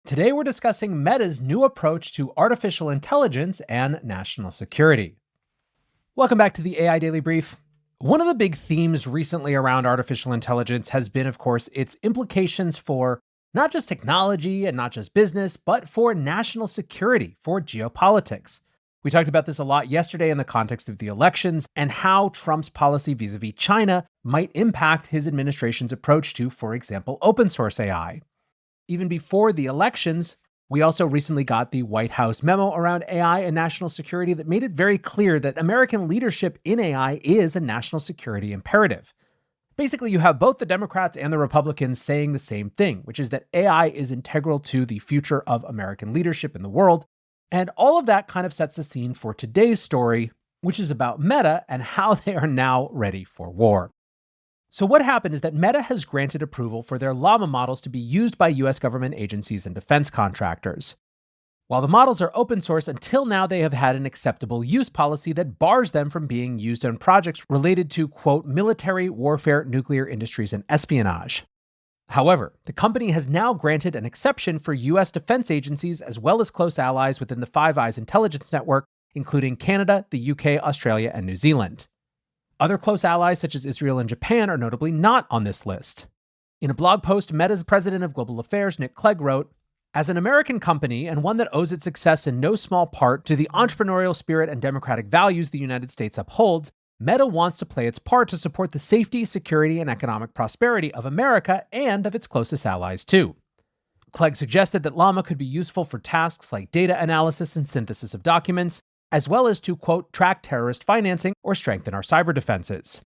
Today we're discussing Meta's new approach to artificial intelligence and national security. Welcome back to the AI Daily Brief. One of the big themes recently around artificial intelligence has been, of course, its implications for not just technology and not just business, but for national security, for geopolitics. We talked about this a lot yesterday in the context of the elections and how Trump's policy vis-a-vis China might impact his administration's approach to, for example, open source AI. Even before the elections, we also recently got the White House memo around AI and national security that made it very clear that American leadership in AI is a national security imperative. Basically, you have both the Democrats and the Republicans saying the same thing, which is that AI is integral to the future of American leadership in the world. And all of that kind of sets the scene for today's story, which is about Meta and how they are now ready for war. So what happened is that Meta has granted approval for their Llama models to be used by US government agencies and defense contractors. While the models are open source, until now they have had an acceptable use policy that bars them from being used on projects related to, quote, military, warfare, nuclear industries, and espionage. However, the company has now granted an exception for US defense agencies as well as close allies within the Five Eyes intelligence network, including Canada, the UK, Australia, and New Zealand. Other close allies such as Israel and Japan are notably not on this list. In a blog post, Meta's president of global affairs, Nick Clegg, wrote, "As an American company and one that owes its success in no small part to the entrepreneurial spirit and democratic values the United States upholds, Meta wants to play its part to support the safety, security, and economic prosperity of America and of its closest allies too." Clegg suggested that Llama could be useful for tasks like data analysis and synthesis of documents, as well as to, quote, track terrorist financing or strengthen our cyber defenses.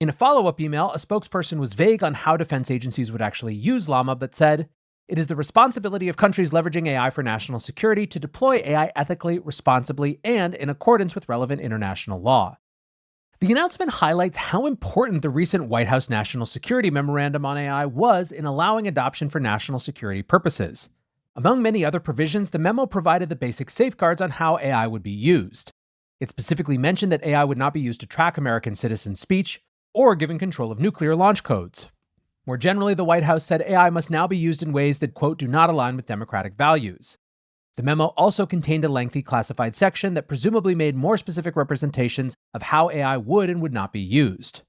In a follow-up email, a spokesperson was vague on how defense agencies would actually use Llama, but said, "It is the responsibility of countries leveraging AI for national security to deploy AI ethically, responsibly, and in accordance with relevant international law." The announcement highlights how important the recent White House National Security Memorandum on AI was in allowing adoption for national security purposes. Among many other provisions, the memo provided the basic safeguards on how AI would be used. It specifically mentioned that AI would not be used to track American citizens' speech or given control of nuclear launch codes. More generally, the White House said AI must now be used in ways that, quote, do not align with democratic values. The memo also contained a lengthy classified section that presumably made more specific representations of how AI would and would not be used.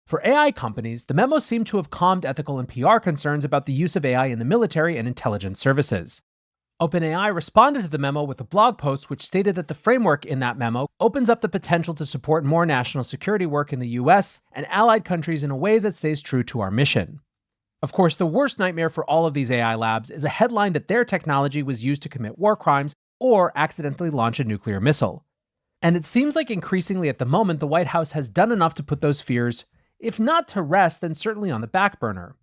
For AI companies, the memo seemed to have calmed ethical and PR concerns about the use of AI in the military and intelligence services. OpenAI responded to the memo with a blog post which stated that the framework in that memo opens up the potential to support more national security work in the US and allied countries in a way that stays true to our mission. Of course, the worst nightmare for all of these AI labs is a headline that their technology was used to commit war crimes or accidentally launch a nuclear missile. And it seems like increasingly at the moment, the White House has done enough to put those fears, if not to rest, then certainly on the back burner.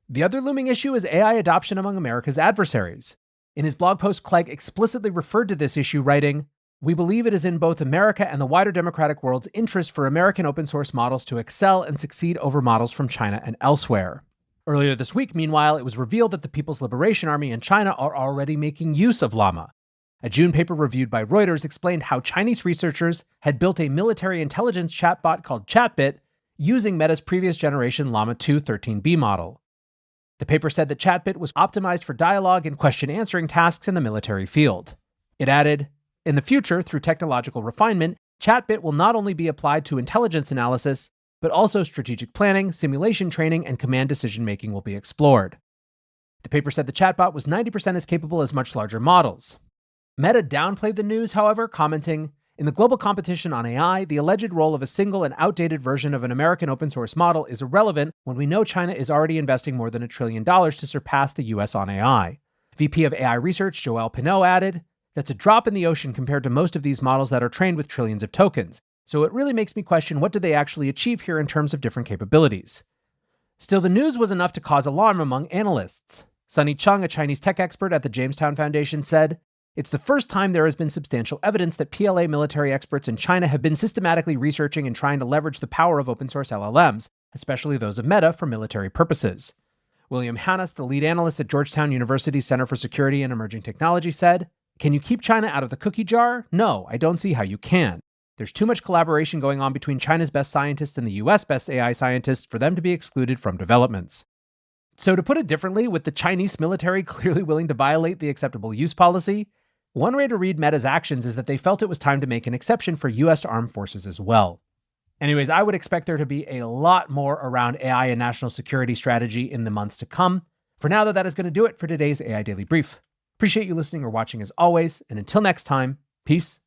The other looming issue is AI adoption among America's adversaries. In his blog post, Clegg explicitly referred to this issue, writing, "We believe it is in both America and the wider democratic world's interest for American open source models to excel and succeed over models from China and elsewhere." Earlier this week, meanwhile, it was revealed that the People's Liberation Army and China are already making use of Llama. A June paper reviewed by Reuters explained how Chinese researchers had built a military intelligence chatbot called Chatbit using Meta's previous generation Llama 2 13B model. The paper said that Chatbit was optimized for dialogue and question-answering tasks in the military field. It added, "In the future, through technological refinement, Chatbit will not only be applied to intelligence analysis, but also strategic planning, simulation training, and command decision-making will be explored." The paper said the chatbot was 90% as capable as much larger models. Meta downplayed the news, however, commenting, "In the global competition on AI, the alleged role of a single and outdated version of an American open source model is irrelevant when we know China is already investing more than $1 trillion to surpass the US on AI." VP of AI Research Joelle Pineau added, "That's a drop in the ocean compared to most of these models that are trained with trillions of tokens. So it really makes me question what do they actually achieve here in terms of different capabilities." Still, the news was enough to cause alarm among analysts. Sunny Chung, a Chinese tech expert at the Jamestown Foundation, said, "It's the first time there has been substantial evidence that PLA military experts in China have been systematically researching and trying to leverage the power of open source LLMs, especially those of Meta, for military purposes." William Hannes, the lead analyst at Georgetown University's Center for Security and Emerging Technology, said, "Can you keep China out of the cookie jar? No, I don't see how you can. There's too much collaboration going on between China's best scientists and the US best AI scientists for them to be excluded from developments." So, to put it differently, with the Chinese military clearly willing to violate the acceptable use policy, one way to read Meta's actions is that they felt it was time to make an exception for US armed forces as well. Anyways, I would expect there to be a lot more around AI and national security strategy in the months to come. For now, though, that is going to do it for today's AI Daily Brief. Appreciate you listening or watching as always, and until next time, peace